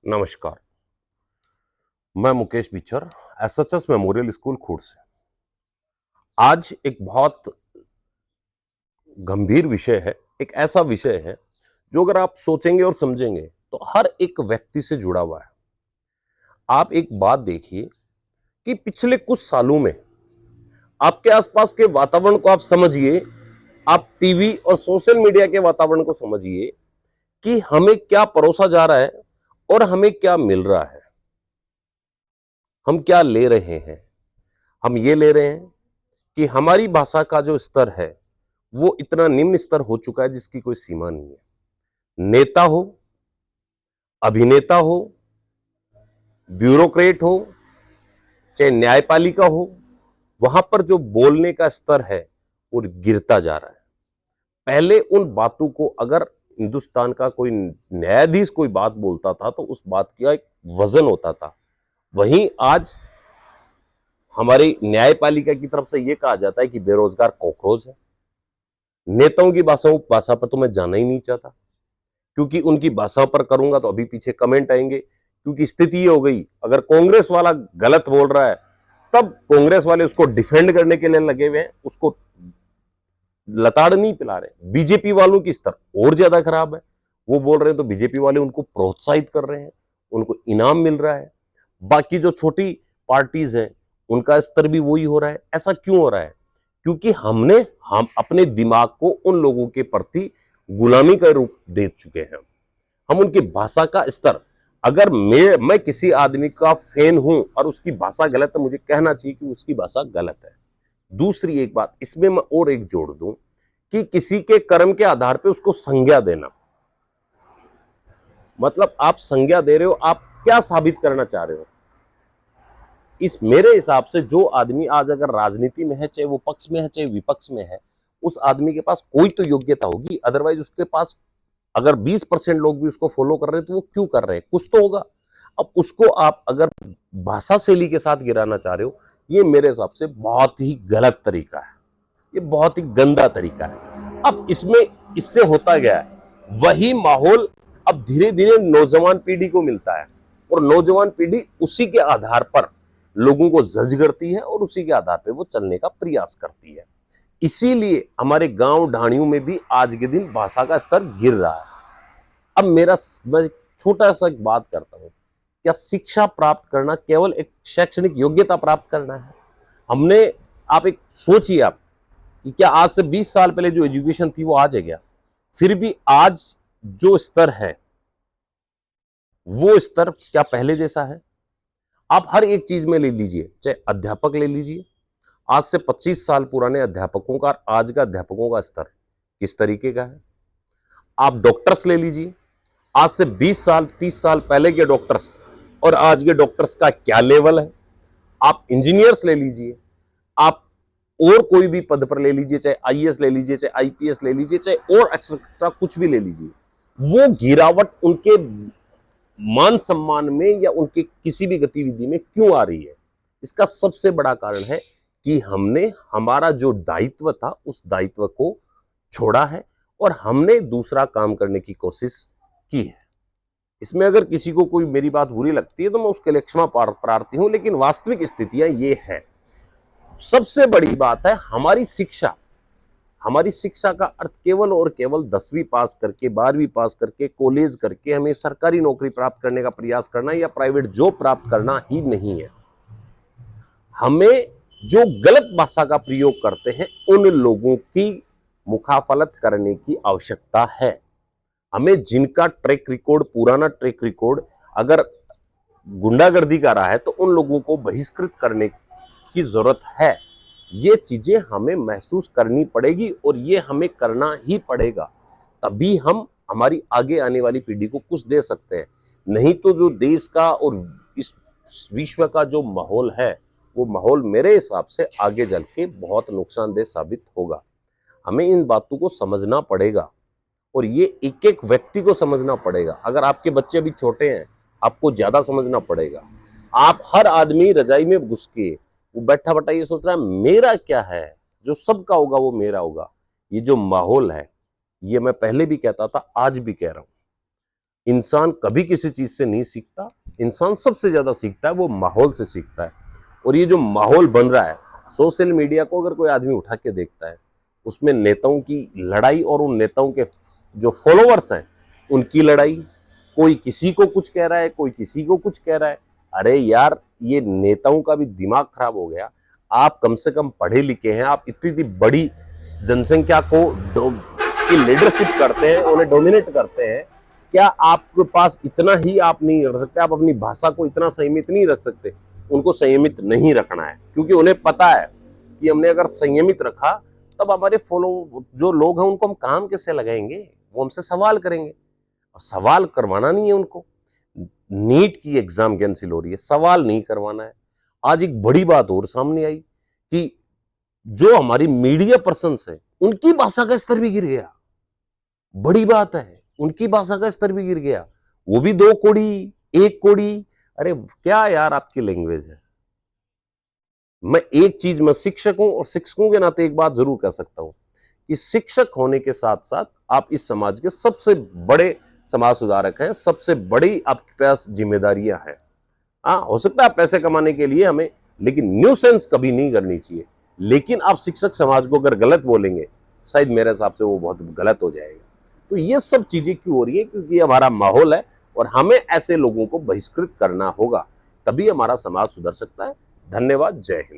नमस्कार। मैं Mukesh बिचर, SHS memorial school खूड़ से। आज एक बहुत गंभीर विषय है, एक ऐसा विषय है जो अगर आप सोचेंगे और समझेंगे तो हर एक व्यक्ति से जुड़ा हुआ है। आप एक बात देखिए कि पिछले कुछ सालों में आपके आसपास के वातावरण को आप समझिए, आप टीवी और सोशल मीडिया के वातावरण को समझिए कि हमें क्या परोसा जा रहा है और हमें क्या मिल रहा है। हम क्या ले रहे हैं? हम ये ले रहे हैं कि हमारी भाषा का जो स्तर है वो इतना निम्न स्तर हो चुका है जिसकी कोई सीमा नहीं है। नेता हो, अभिनेता हो, ब्यूरोक्रेट हो, चाहे न्यायपालिका हो, वहां पर जो बोलने का स्तर है वो गिरता जा रहा है। पहले उन बातों को अगर हिंदुस्तान का कोई न्यायाधीश कोई बात बोलता था तो उस बात का एक वजन होता था। वहीं आज हमारी न्यायपालिका की तरफ से यह कहा जाता है कि बेरोजगार कॉकरोच है। नेताओं की भाषा पर तो मैं जाना ही नहीं चाहता, क्योंकि उनकी भाषा पर करूंगा तो अभी पीछे कमेंट आएंगे। क्योंकि स्थिति ये हो गई, अगर कांग्रेस वाला गलत बोल रहा है तब कांग्रेस वाले उसको डिफेंड करने के लिए लगे हुए हैं, उसको लताड़ नहीं पिला रहे। बीजेपी वालों की स्तर और ज्यादा खराब है, वो बोल रहे हैं तो बीजेपी वाले उनको प्रोत्साहित कर रहे हैं, उनको इनाम मिल रहा है। बाकी जो छोटी पार्टीज हैं उनका स्तर भी वही हो रहा है। ऐसा क्यों हो रहा है? क्योंकि हम अपने दिमाग को उन लोगों के प्रति गुलामी का रूप दे चुके हैं। हम उनकी भाषा का स्तर, अगर मैं किसी आदमी का फैन हूं और उसकी भाषा गलत है, मुझे कहना चाहिए कि उसकी भाषा गलत है। दूसरी एक बात इसमें मैं और एक जोड़ दूं कि किसी के कर्म के आधार पे उसको संज्ञा देना, मतलब आप संज्ञा दे रहे हो, आप क्या साबित करना चाह रहे हो? इस मेरे हिसाब से जो आदमी आज अगर राजनीति में है, चाहे वो पक्ष में है चाहे विपक्ष में है, उस आदमी के पास कोई तो योग्यता होगी। अदरवाइज उसके पास अगर 20% लोग भी उसको फॉलो कर रहे हैं तो वो क्यों कर रहे हैं? कुछ तो होगा। अब उसको आप अगर भाषा शैली के साथ गिराना चाह रहे हो, ये मेरे हिसाब से बहुत ही गलत तरीका है, ये बहुत ही गंदा तरीका है। अब इसमें इससे होता गया है वही माहौल अब धीरे धीरे नौजवान पीढ़ी को मिलता है, और नौजवान पीढ़ी उसी के आधार पर लोगों को जज करती है और उसी के आधार पर वो चलने का प्रयास करती है। इसीलिए हमारे गांव ढाणियों में भी आज के दिन भाषा का स्तर गिर रहा है। अब मैं छोटा सा एक बात करता हूं, क्या शिक्षा प्राप्त करना केवल एक शैक्षणिक योग्यता प्राप्त करना है? हमने आप एक सोचिए आप कि क्या आज से 20 साल पहले जो एजुकेशन थी वो आज है क्या? फिर भी आज जो स्तर है वो स्तर क्या पहले जैसा है? आप हर एक चीज में ले लीजिए, चाहे अध्यापक ले लीजिए, आज से 25 साल पुराने अध्यापकों का और आज का अध्यापकों का स्तर किस तरीके का है। आप डॉक्टर्स ले लीजिए, आज से 20 साल 30 साल पहले के डॉक्टर्स और आज के डॉक्टर्स का क्या लेवल है। आप इंजीनियर्स ले लीजिए, आप और कोई भी पद पर ले लीजिए, चाहे आईएएस ले लीजिए, चाहे आईपीएस ले लीजिए, चाहे और एक्स्ट्रा कुछ भी ले लीजिए, वो गिरावट उनके मान सम्मान में या उनके किसी भी गतिविधि में क्यों आ रही है? इसका सबसे बड़ा कारण है कि हमने हमारा जो दायित्व था उस दायित्व को छोड़ा है और हमने दूसरा काम करने की कोशिश की है। इसमें अगर किसी को कोई मेरी बात बुरी लगती है तो मैं उसके लिए क्षमा प्रार्थी हूं, लेकिन वास्तविक स्थितियां ये है। सबसे बड़ी बात है हमारी शिक्षा। हमारी शिक्षा का अर्थ केवल और केवल 10वीं पास करके, 12वीं पास करके, कॉलेज करके हमें सरकारी नौकरी प्राप्त करने का प्रयास करना या प्राइवेट जॉब प्राप्त करना ही नहीं है। हमें जो गलत भाषा का प्रयोग करते हैं उन लोगों की मुखाफलत करने की आवश्यकता है। हमें जिनका ट्रैक रिकॉर्ड, पुराना ट्रैक रिकॉर्ड अगर गुंडागर्दी का रहा है तो उन लोगों को बहिष्कृत करने की जरूरत है। ये चीजें हमें महसूस करनी पड़ेगी और ये हमें करना ही पड़ेगा, तभी हम हमारी आगे आने वाली पीढ़ी को कुछ दे सकते हैं। नहीं तो जो देश का और इस विश्व का जो माहौल है वो माहौल मेरे हिसाब से आगे चल के बहुत नुकसानदेह साबित होगा। हमें इन बातों को समझना पड़ेगा और ये एक एक व्यक्ति को समझना पड़ेगा। अगर आपके बच्चे अभी छोटे हैं आपको ज्यादा समझना पड़ेगा। आप हर आदमी रजाई में घुस के वो बैठा बैठा ये सोच रहा है मेरा क्या है, जो सबका होगा वो मेरा होगा। ये जो माहौल है, ये मैं पहले भी कहता था, आज भी कह रहा हूं, इंसान कभी किसी चीज से नहीं सीखता। इंसान सबसे ज्यादा सीखता है वो माहौल से सीखता है। और ये जो माहौल बन रहा है, सोशल मीडिया को अगर कोई आदमी उठा के देखता है, उसमें नेताओं की लड़ाई और उन नेताओं के जो फॉलोअर्स हैं उनकी लड़ाई, कोई किसी को कुछ कह रहा है, कोई किसी को कुछ कह रहा है। अरे यार, ये नेताओं का भी दिमाग खराब हो गया। आप कम से कम पढ़े लिखे हैं, आप इतनी बड़ी जनसंख्या को की लीडरशिप करते हैं, उन्हें डोमिनेट करते हैं। क्या आपके पास इतना ही आप नहीं रख सकते? आप अपनी भाषा को इतना संयमित नहीं रख सकते? उनको संयमित नहीं रखना है, क्योंकि उन्हें पता है कि हमने अगर संयमित रखा तब हमारे फॉलो जो लोग हैं उनको हम काम कैसे लगाएंगे, वो हमसे सवाल करेंगे। और सवाल करवाना नहीं है उनको। नीट की एग्जाम कैंसिल हो रही है, सवाल नहीं करवाना है। आज एक बड़ी बात और सामने आई कि जो हमारी मीडिया पर्सन्स है उनकी भाषा का स्तर भी गिर गया। बड़ी बात है, उनकी भाषा का स्तर भी गिर गया। वो भी 2 कोड़ी, 1 कोड़ी। अरे क्या यार आपकी लैंग्वेज है। मैं एक चीज, मैं शिक्षक हूं और शिक्षकों के नाते एक बात जरूर कह सकता हूं कि शिक्षक होने के साथ साथ आप इस समाज के सबसे बड़े समाज सुधारक हैं। सबसे बड़ी आपके पास जिम्मेदारियां हैं। हाँ, हो सकता है पैसे कमाने के लिए हमें, लेकिन न्यूसेंस कभी नहीं करनी चाहिए। लेकिन आप शिक्षक समाज को अगर गलत बोलेंगे, शायद मेरे हिसाब से वो बहुत गलत हो जाएगा। तो ये सब चीजें क्यों हो रही है? क्योंकि हमारा माहौल है और हमें ऐसे लोगों को बहिष्कृत करना होगा, तभी हमारा समाज सुधर सकता है। धन्यवाद। जय हिंद।